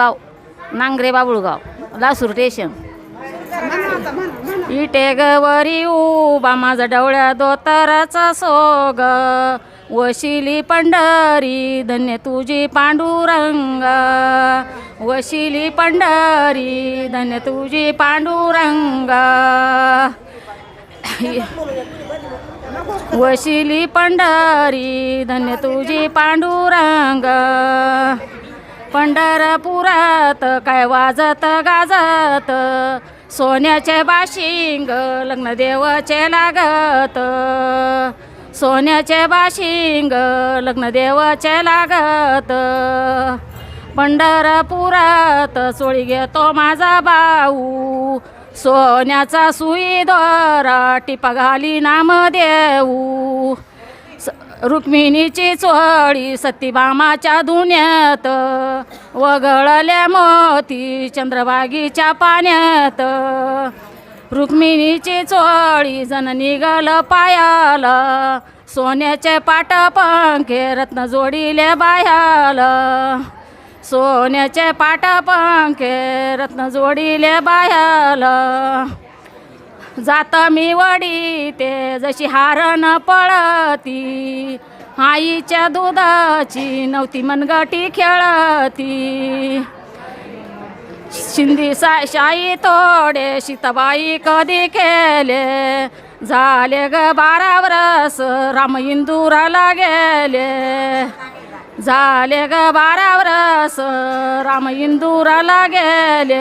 गाव नांगरे बाबुळगाव लासूर स्टेशन. इटेगवरी उभा माझा डवळ्या दोतराचा सोग, वशिली पंढरी धन्य तुझी पांडुरंग, वशिली पंढरी धन्य तुझी पांडुरंग, वशिली पंढरी धन्य तुझी पांडुरंग. पंढरपुरात काय वाजत गाजत, सोन्याचे बाशिंग लग्न देवाचे लागत, सोन्याचे बाशिंग लग्न देवाचे लागत. पंढरपुरात सोळी घेतो माझा भाऊ, सोन्याचा सुई दोरा टिपा घाली नाम देऊ. रुक्मिणीची चोळी सतीभामाच्या धुण्यात, वगळल्या मोती चंद्रभागीच्या पाण्यात. रुक्मिणीची चोळी जण निघाल पायाला, सोन्याचे पाटपंखे रत्न जोडिले बाह्याला, सोन्याचे पाटपंखे रत्न जोडिले बाह्याला. जात मी वडी ते जशी हारण पळती, आईच्या दुधाची नव्हती मनगटी खेळती. शिंदी शाई तोडे सीताबाई कधी केले, झाले ग 12 वर्ष राम इंदुराला गेले, झाले ग 12 वर्ष राम इंदुराला गेले.